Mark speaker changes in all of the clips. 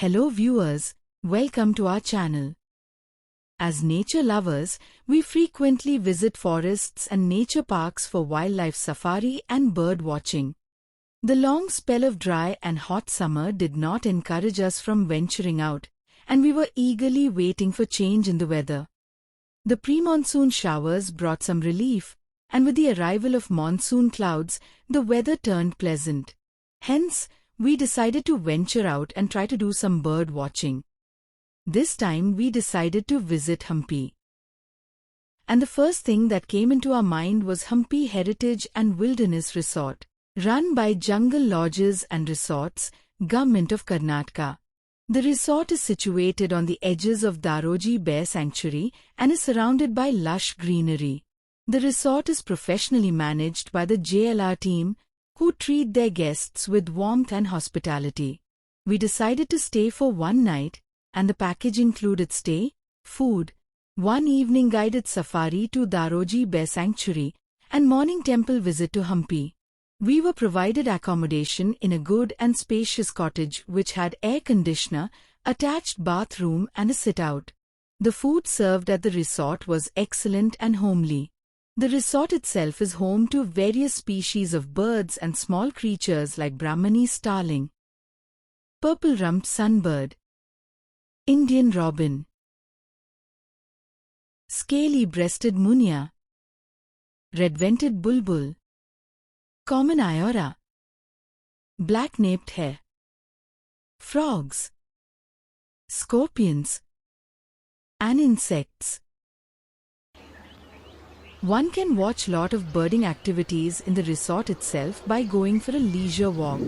Speaker 1: Hello viewers, welcome to our channel. As nature lovers, we frequently visit forests and nature parks for wildlife safari and bird watching. The long spell of dry and hot summer did not encourage us from venturing out, and we were eagerly waiting for change in the weather. The pre-monsoon showers brought some relief, and with the arrival of monsoon clouds, the weather turned pleasant. Hence, we decided to venture out and try to do some bird watching. This time we decided to visit Hampi. And the first thing that came into our mind was Hampi Heritage and Wilderness Resort, run by Jungle Lodges and Resorts, Government of Karnataka. The resort is situated on the edges of Daroji Bear Sanctuary and is surrounded by lush greenery. The resort is professionally managed by the JLR team, who treat their guests with warmth and hospitality. We decided to stay for one night, and the package included stay, food, one evening guided safari to Daroji Bear Sanctuary, and morning temple visit to Hampi. We were provided accommodation in a good and spacious cottage which had air conditioner, attached bathroom and a sit-out. The food served at the resort was excellent and homely. The resort itself is home to various species of birds and small creatures like Brahmani starling, purple-rumped sunbird, Indian robin, scaly-breasted munia, red-vented bulbul, common iora, black-naped hare, frogs, scorpions, and insects. One can watch lot of birding activities in the resort itself by going for a leisure walk.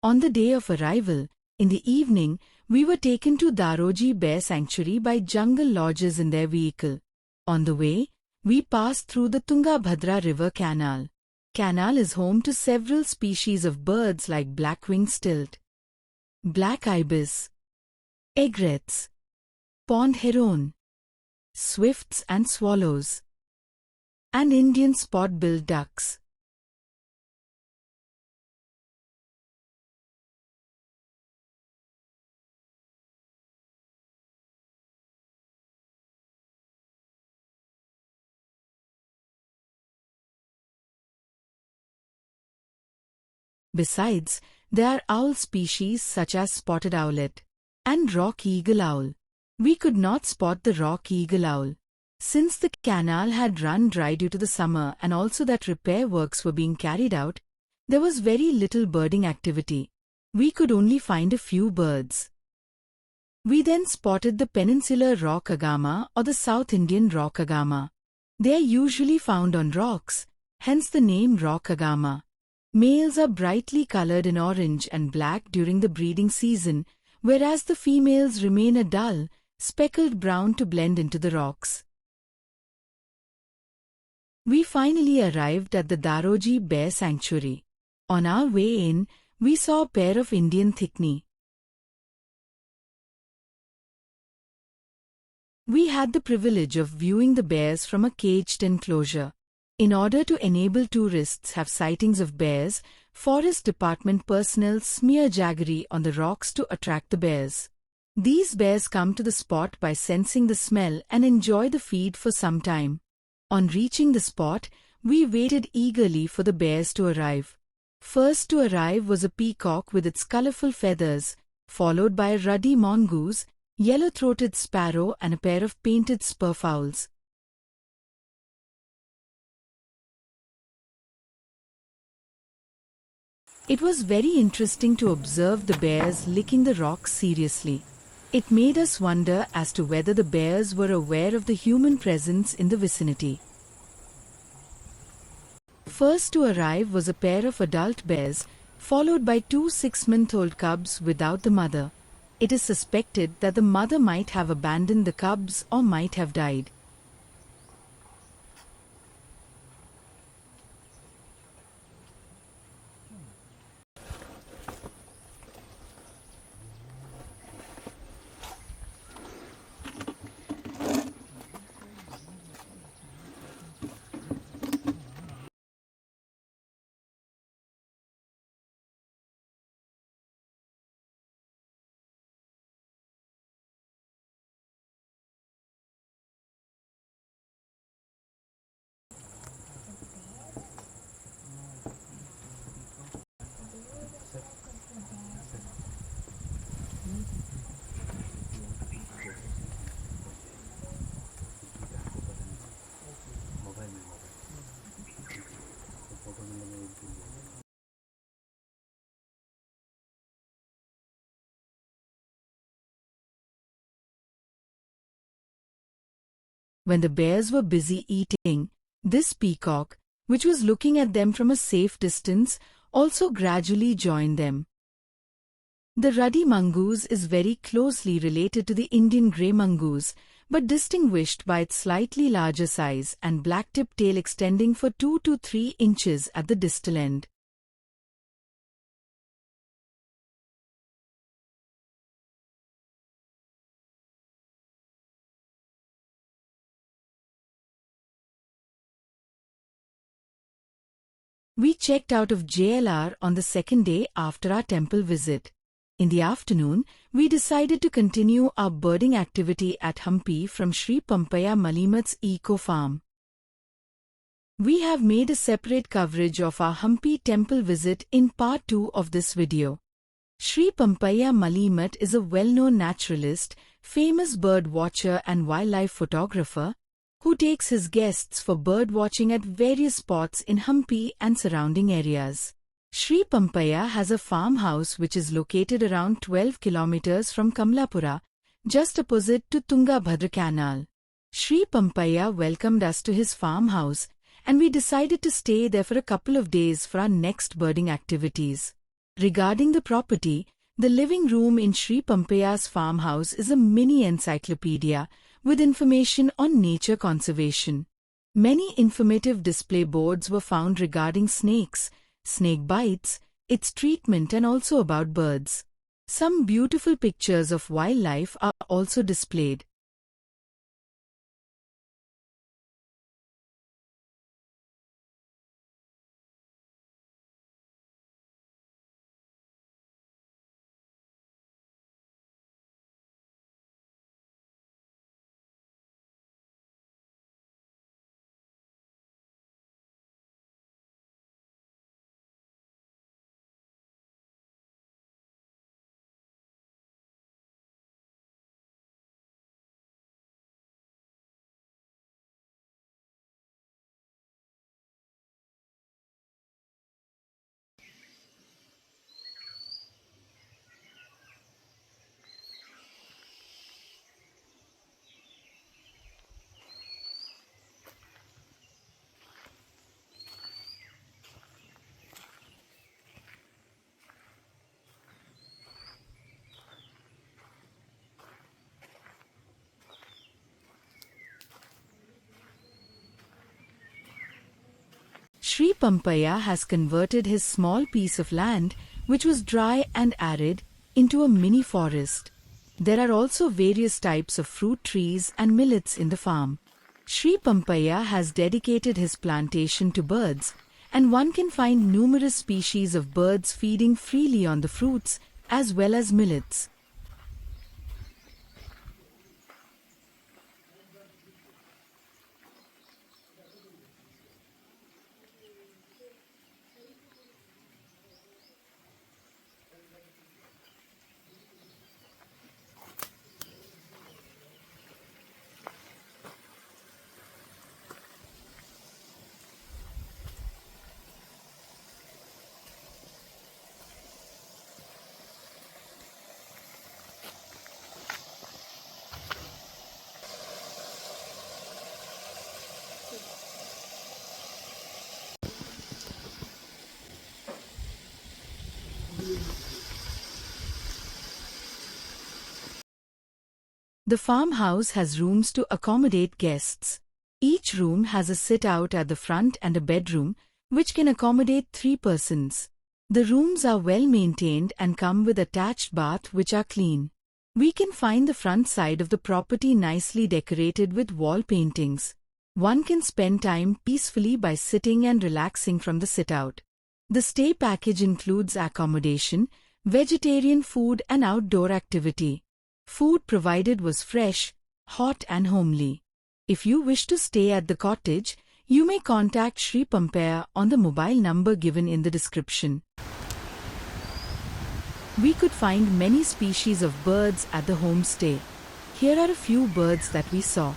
Speaker 1: On the day of arrival, in the evening, we were taken to Daroji Bear Sanctuary by Jungle Lodges in their vehicle. On the way, we passed through the Tungabhadra River Canal. Canal is home to several species of birds like black-winged stilt, black ibis, egrets, pond heron, swifts and swallows, and Indian spot-billed ducks. Besides, there are owl species such as spotted owlet and rock eagle owl. We could not spot the rock eagle owl, since the canal had run dry due to the summer and also that repair works were being carried out. There was very little birding activity. We could only find a few birds. We then spotted the peninsular rock agama or the South Indian rock agama. They are usually found on rocks, hence the name rock agama. Males are brightly colored in orange and black during the breeding season, whereas the females remain a dull, speckled brown to blend into the rocks. We finally arrived at the Daroji Bear Sanctuary. On our way in, we saw a pair of Indian thickney. We had the privilege of viewing the bears from a caged enclosure. In order to enable tourists have sightings of bears, Forest Department personnel smear jaggery on the rocks to attract the bears. These bears come to the spot by sensing the smell and enjoy the feed for some time. On reaching the spot, we waited eagerly for the bears to arrive. First to arrive was a peacock with its colorful feathers, followed by a ruddy mongoose, yellow-throated sparrow and a pair of painted spurfowls. It was very interesting to observe the bears licking the rocks seriously. It made us wonder as to whether the bears were aware of the human presence in the vicinity. First to arrive was a pair of adult bears, followed by two 6-month-old cubs without the mother. It is suspected that the mother might have abandoned the cubs or might have died. When the bears were busy eating, this peacock, which was looking at them from a safe distance, also gradually joined them. The ruddy mongoose is very closely related to the Indian grey mongoose, but distinguished by its slightly larger size and black-tipped tail extending for 2 to 3 inches at the distal end. We checked out of JLR on the second day after our temple visit. In the afternoon, we decided to continue our birding activity at Hampi from Sri Pompayya Malemath's eco farm. We have made a separate coverage of our Hampi temple visit in part 2 of this video. Sri Pompayya Malemath is a well-known naturalist, famous bird watcher and wildlife photographer, who takes his guests for bird watching at various spots in Hampi and surrounding areas. Sri Pompayya has a farmhouse which is located around 12 kilometers from Kamalapura, just opposite to Tungabhadra Canal. Sri Pompayya welcomed us to his farmhouse, and we decided to stay there for a couple of days for our next birding activities. Regarding the property, the living room in Sri Pompayya's farmhouse is a mini encyclopedia with information on nature conservation. Many informative display boards were found regarding snakes, snake bites, its treatment and also about birds. Some beautiful pictures of wildlife are also displayed. Sri Pompayya has converted his small piece of land, which was dry and arid, into a mini forest. There are also various types of fruit trees and millets in the farm. Sri Pompayya has dedicated his plantation to birds, and one can find numerous species of birds feeding freely on the fruits as well as millets. The farmhouse has rooms to accommodate guests. Each room has a sit-out at the front and a bedroom, which can accommodate 3 persons. The rooms are well maintained and come with attached bath which are clean. We can find the front side of the property nicely decorated with wall paintings. One can spend time peacefully by sitting and relaxing from the sit-out. The stay package includes accommodation, vegetarian food and outdoor activity. Food provided was fresh, hot and homely. If you wish to stay at the cottage, you may contact Sri Pompayya on the mobile number given in the description. We could find many species of birds at the homestay. Here are a few birds that we saw.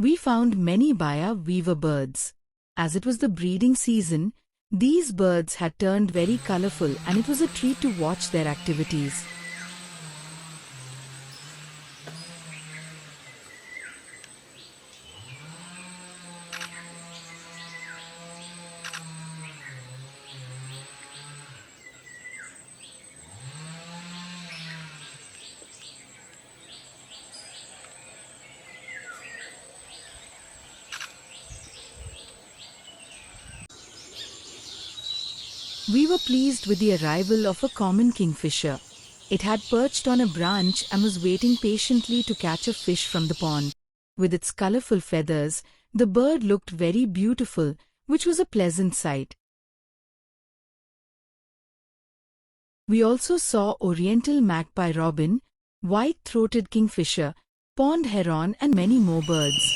Speaker 1: We found many Baya weaver birds. As it was the breeding season, these birds had turned very colorful and it was a treat to watch their activities. We were pleased with the arrival of a common kingfisher. It had perched on a branch and was waiting patiently to catch a fish from the pond. With its colorful feathers, the bird looked very beautiful, which was a pleasant sight. We also saw oriental magpie robin, white-throated kingfisher, pond heron and many more birds.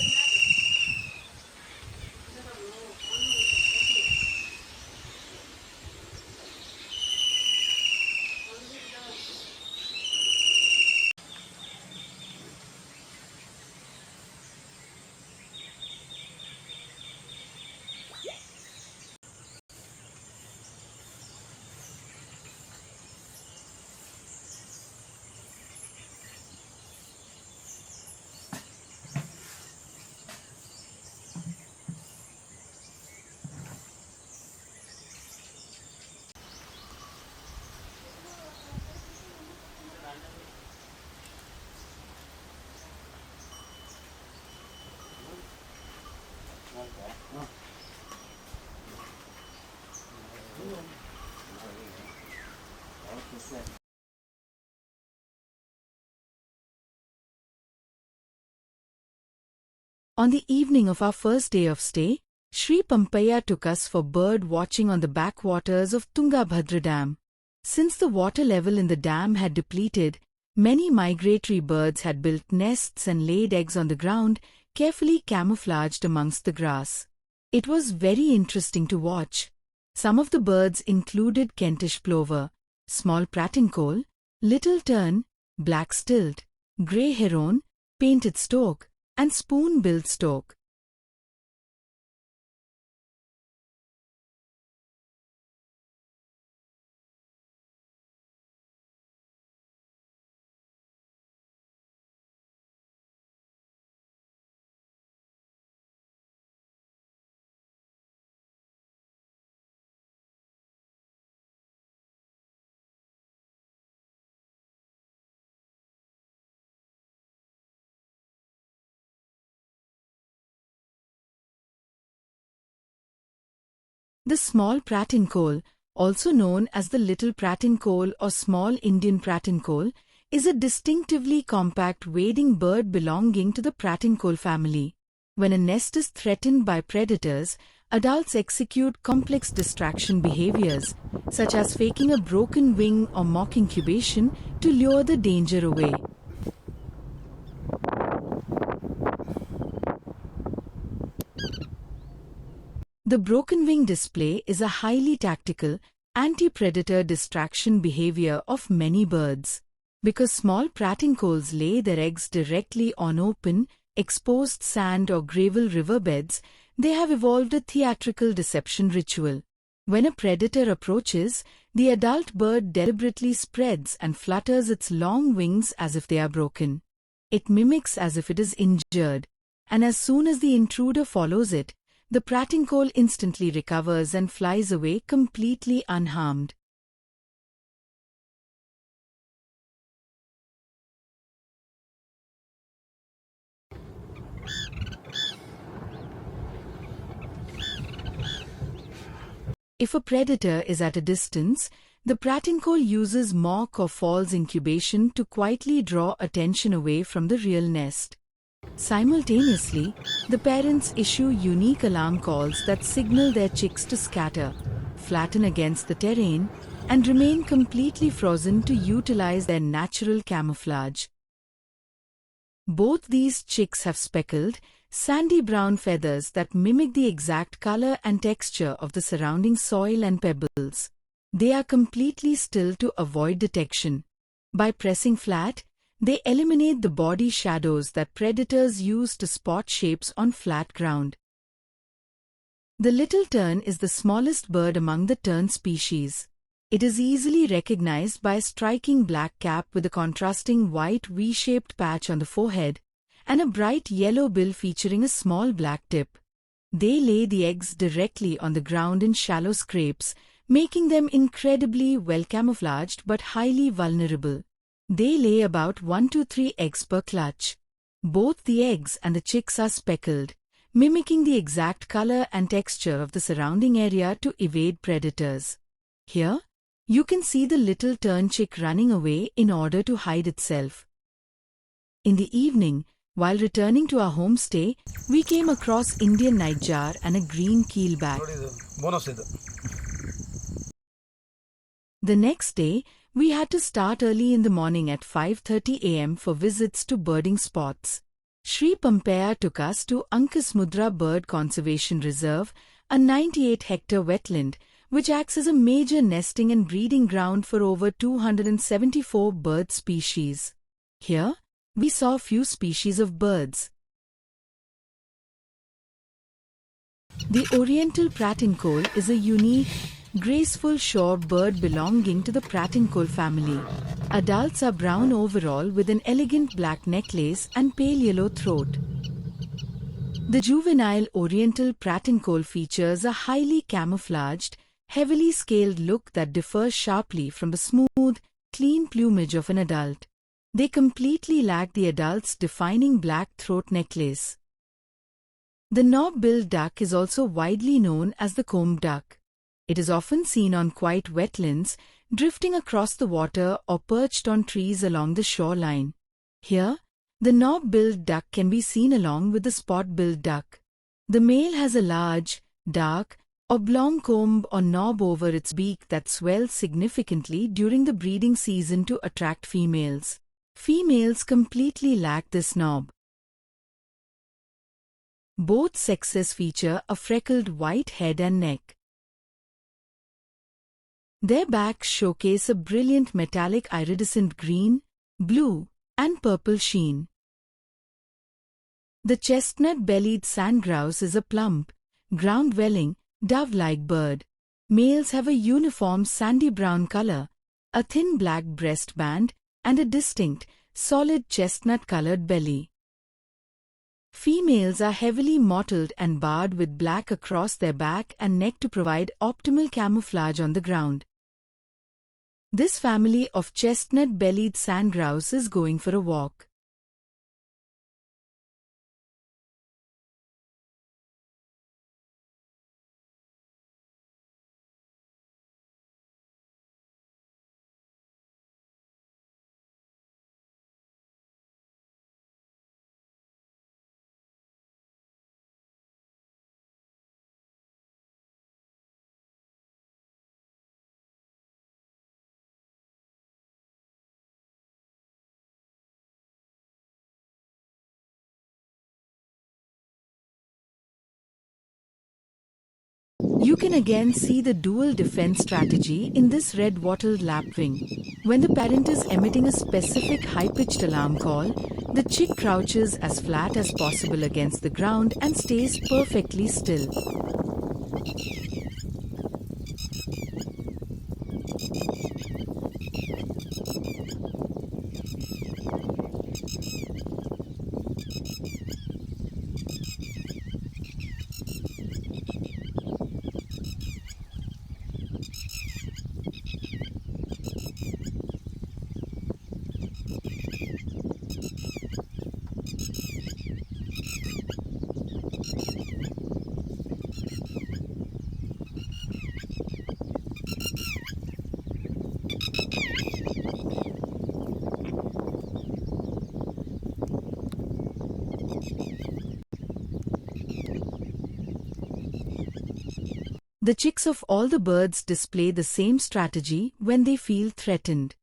Speaker 1: On the evening of our first day of stay, Sri Pompayya took us for bird watching on the backwaters of Tungabhadra Dam. Since the water level in the dam had depleted, many migratory birds had built nests and laid eggs on the ground, carefully camouflaged amongst the grass. It was very interesting to watch. Some of the birds included Kentish plover, small pratincoal, little tern, black stilt, grey heron, painted stork, and spoon-billed stork. The small pratincoal, also known as the little pratincoal or small Indian pratincoal, is a distinctively compact wading bird belonging to the pratincoal family. When a nest is threatened by predators, adults execute complex distraction behaviors, such as faking a broken wing or mock incubation to lure the danger away. The broken wing display is a highly tactical, anti-predator distraction behavior of many birds. Because small pratincoals lay their eggs directly on open, exposed sand or gravel riverbeds, they have evolved a theatrical deception ritual. When a predator approaches, the adult bird deliberately spreads and flutters its long wings as if they are broken. It mimics as if it is injured, and as soon as the intruder follows it, the pratincoal instantly recovers and flies away completely unharmed. If a predator is at a distance, the pratincoal uses mock or false incubation to quietly draw attention away from the real nest. Simultaneously, the parents issue unique alarm calls that signal their chicks to scatter, flatten against the terrain, and remain completely frozen to utilize their natural camouflage. Both these chicks have speckled, sandy brown feathers that mimic the exact color and texture of the surrounding soil and pebbles. They are completely still to avoid detection. By pressing flat, they eliminate the body shadows that predators use to spot shapes on flat ground. The little tern is the smallest bird among the tern species. It is easily recognized by a striking black cap with a contrasting white V-shaped patch on the forehead and a bright yellow bill featuring a small black tip. They lay the eggs directly on the ground in shallow scrapes, making them incredibly well camouflaged but highly vulnerable. They lay about 1 to 3 eggs per clutch. Both the eggs and the chicks are speckled, mimicking the exact color and texture of the surrounding area to evade predators. Here, you can see the little tern chick running away in order to hide itself. In the evening, while returning to our homestay, we came across Indian nightjar and a green keelback. The next day, we had to start early in the morning at 5:30 a.m. for visits to birding spots. Sri Pompayya took us to Ankasmudra Bird Conservation Reserve, a 98-hectare wetland, which acts as a major nesting and breeding ground for over 274 bird species. Here, we saw few species of birds. The Oriental pratincoal is a unique, graceful shore bird belonging to the pratincoal family. Adults are brown overall with an elegant black necklace and pale yellow throat. The juvenile Oriental pratincoal features a highly camouflaged, heavily scaled look that differs sharply from the smooth, clean plumage of an adult. They completely lack the adult's defining black throat necklace. The knob-billed duck is also widely known as the comb duck. It is often seen on quiet wetlands, drifting across the water or perched on trees along the shoreline. Here, the knob-billed duck can be seen along with the spot-billed duck. The male has a large, dark, oblong comb or knob over its beak that swells significantly during the breeding season to attract females. Females completely lack this knob. Both sexes feature a freckled white head and neck. Their backs showcase a brilliant metallic iridescent green, blue, and purple sheen. The chestnut-bellied sandgrouse is a plump, ground-dwelling, dove-like bird. Males have a uniform sandy brown color, a thin black breast band, and a distinct, solid chestnut-colored belly. Females are heavily mottled and barred with black across their back and neck to provide optimal camouflage on the ground. This family of chestnut-bellied sandgrouse is going for a walk. You can again see the dual defense strategy in this red-wattled lapwing. When the parent is emitting a specific high-pitched alarm call, the chick crouches as flat as possible against the ground and stays perfectly still. The chicks of all the birds display the same strategy when they feel threatened.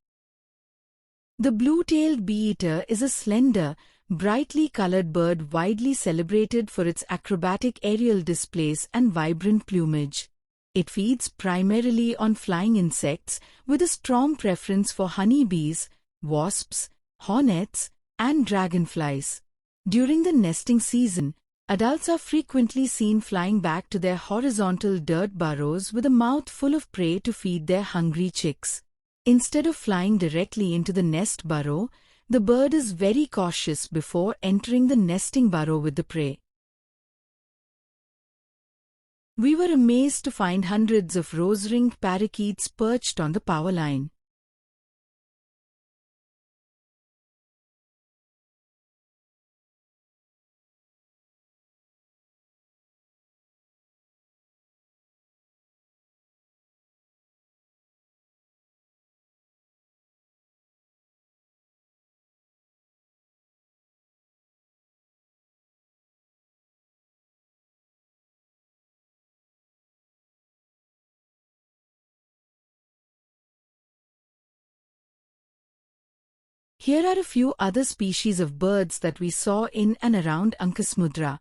Speaker 1: The blue-tailed bee-eater is a slender, brightly colored bird widely celebrated for its acrobatic aerial displays and vibrant plumage. It feeds primarily on flying insects, with a strong preference for honeybees, wasps, hornets, and dragonflies. During the nesting season, adults are frequently seen flying back to their horizontal dirt burrows with a mouth full of prey to feed their hungry chicks. Instead of flying directly into the nest burrow, the bird is very cautious before entering the nesting burrow with the prey. We were amazed to find hundreds of rose-ringed parakeets perched on the power line. Here are a few other species of birds that we saw in and around Ankasmudra.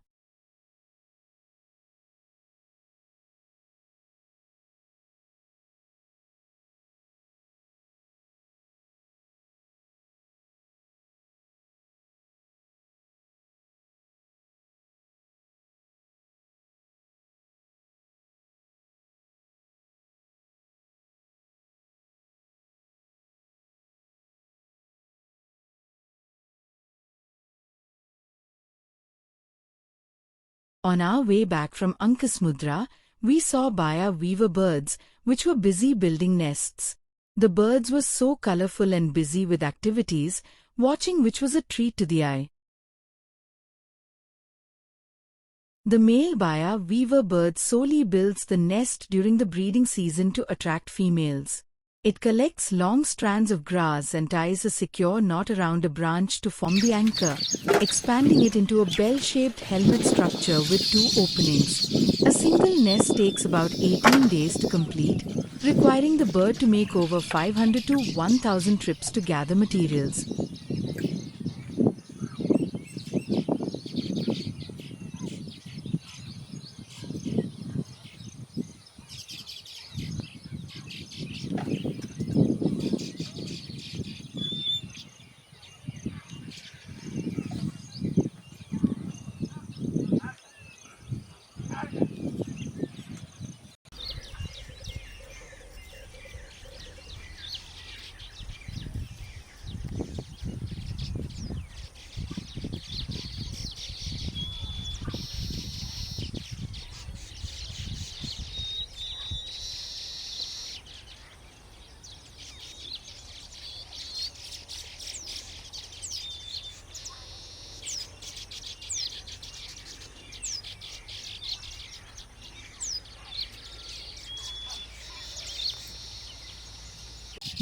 Speaker 1: On our way back from Ankasmudra, we saw Baya weaver birds, which were busy building nests. The birds were so colorful and busy with activities, watching which was a treat to the eye. The male Baya weaver bird solely builds the nest during the breeding season to attract females. It collects long strands of grass and ties a secure knot around a branch to form the anchor, expanding it into a bell-shaped helmet structure with 2 openings. A single nest takes about 18 days to complete, requiring the bird to make over 500 to 1,000 trips to gather materials.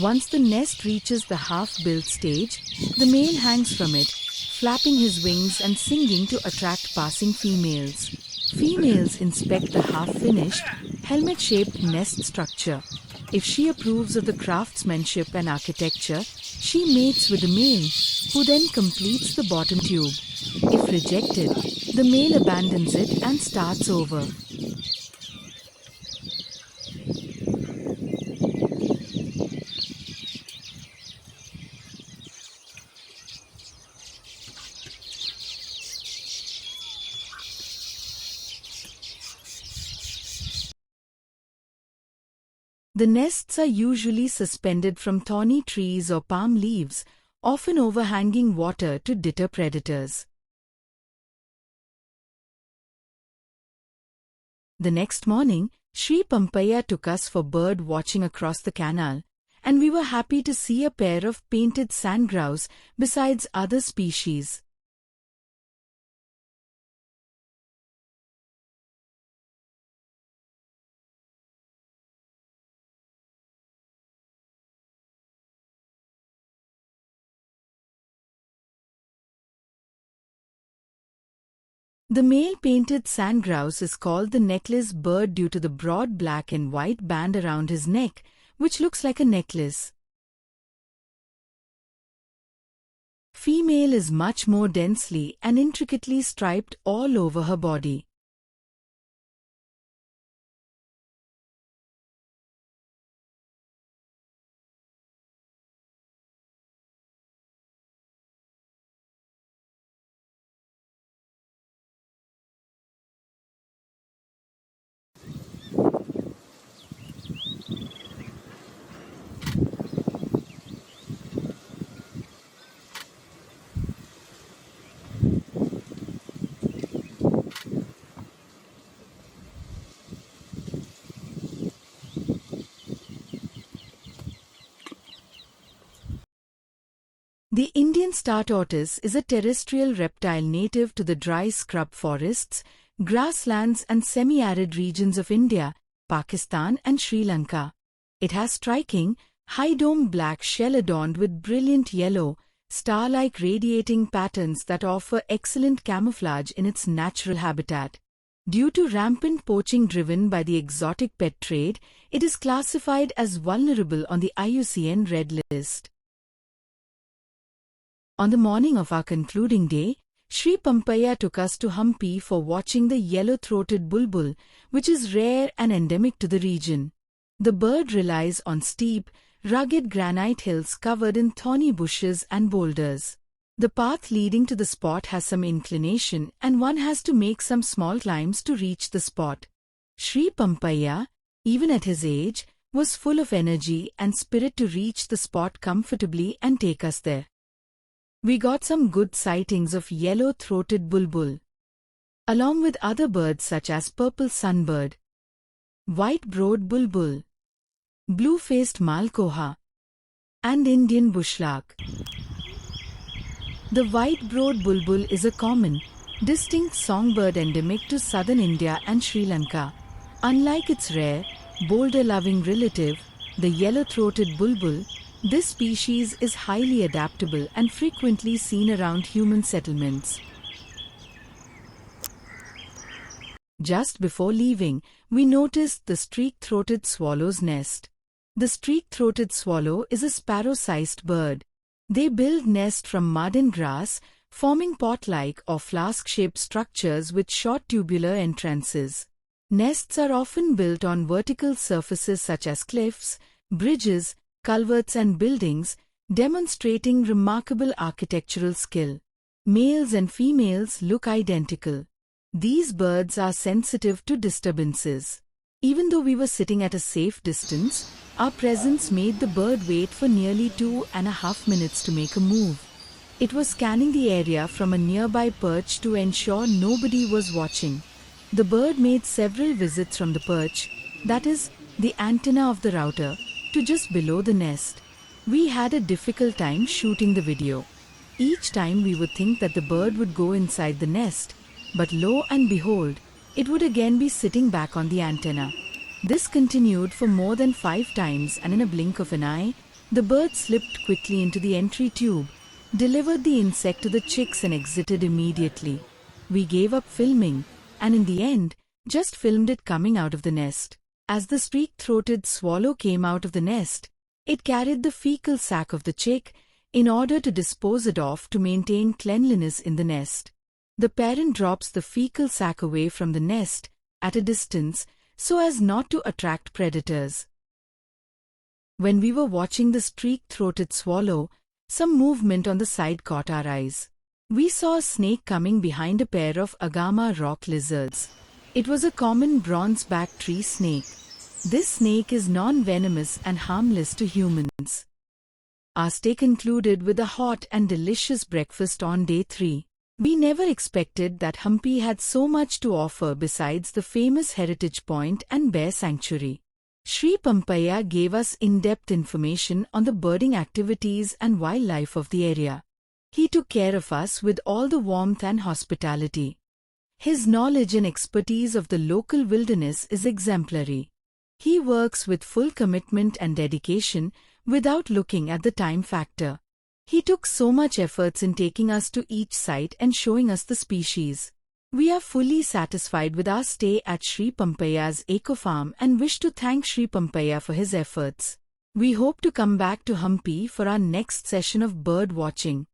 Speaker 1: Once the nest reaches the half-built stage, the male hangs from it, flapping his wings and singing to attract passing females. Females inspect the half-finished, helmet-shaped nest structure. If she approves of the craftsmanship and architecture, she mates with the male, who then completes the bottom tube. If rejected, the male abandons it and starts over. The nests are usually suspended from thorny trees or palm leaves, often overhanging water to deter predators. The next morning, Sri Pompayya took us for bird watching across the canal, and we were happy to see a pair of painted sandgrouse besides other species. The male painted sandgrouse is called the necklace bird due to the broad black and white band around his neck, which looks like a necklace. Female is much more densely and intricately striped all over her body. The Indian star tortoise is a terrestrial reptile native to the dry scrub forests, grasslands and semi-arid regions of India, Pakistan and Sri Lanka. It has striking, high-domed black shell adorned with brilliant yellow, star-like radiating patterns that offer excellent camouflage in its natural habitat. Due to rampant poaching driven by the exotic pet trade, it is classified as vulnerable on the IUCN Red List. On the morning of our concluding day, Sri Pompayya took us to Hampi for watching the yellow-throated bulbul, which is rare and endemic to the region. The bird relies on steep, rugged granite hills covered in thorny bushes and boulders. The path leading to the spot has some inclination and one has to make some small climbs to reach the spot. Sri Pompayya, even at his age, was full of energy and spirit to reach the spot comfortably and take us there. We got some good sightings of yellow-throated bulbul, along with other birds such as purple sunbird, white-browed bulbul, blue-faced malkoha, and Indian bushlark. The white-browed bulbul is a common, distinct songbird endemic to southern India and Sri Lanka. Unlike its rare, boulder-loving relative, the yellow-throated bulbul, this species is highly adaptable and frequently seen around human settlements. Just before leaving, we noticed the streak-throated swallow's nest. The streak-throated swallow is a sparrow-sized bird. They build nest from mud and grass, forming pot-like or flask-shaped structures with short tubular entrances. Nests are often built on vertical surfaces such as cliffs, bridges, culverts and buildings, demonstrating remarkable architectural skill. Males and females look identical. These birds are sensitive to disturbances. Even though we were sitting at a safe distance, our presence made the bird wait for nearly 2.5 minutes to make a move. It was scanning the area from a nearby perch to ensure nobody was watching. The bird made several visits from the perch, that is, the antenna of the router, to just below the nest. We had a difficult time shooting the video. Each time we would think that the bird would go inside the nest, but lo and behold, it would again be sitting back on the antenna. This continued for more than 5 times, and in a blink of an eye, the bird slipped quickly into the entry tube, delivered the insect to the chicks and exited immediately. We gave up filming, and in the end, just filmed it coming out of the nest. As the streak-throated swallow came out of the nest, it carried the fecal sac of the chick in order to dispose it off to maintain cleanliness in the nest. The parent drops the fecal sac away from the nest at a distance so as not to attract predators. When we were watching the streak-throated swallow, some movement on the side caught our eyes. We saw a snake coming behind a pair of agama rock lizards. It was a common bronze-back tree snake. This snake is non-venomous and harmless to humans. Our stay concluded with a hot and delicious breakfast on day 3. We never expected that Hampi had so much to offer besides the famous heritage point and bear sanctuary. Sri Pompayya gave us in-depth information on the birding activities and wildlife of the area. He took care of us with all the warmth and hospitality. His knowledge and expertise of the local wilderness is exemplary. He works with full commitment and dedication without looking at the time factor. He took so much efforts in taking us to each site and showing us the species. We are fully satisfied with our stay at Sri Pompayya's Eco Farm and wish to thank Sri Pompayya for his efforts. We hope to come back to Hampi for our next session of bird watching.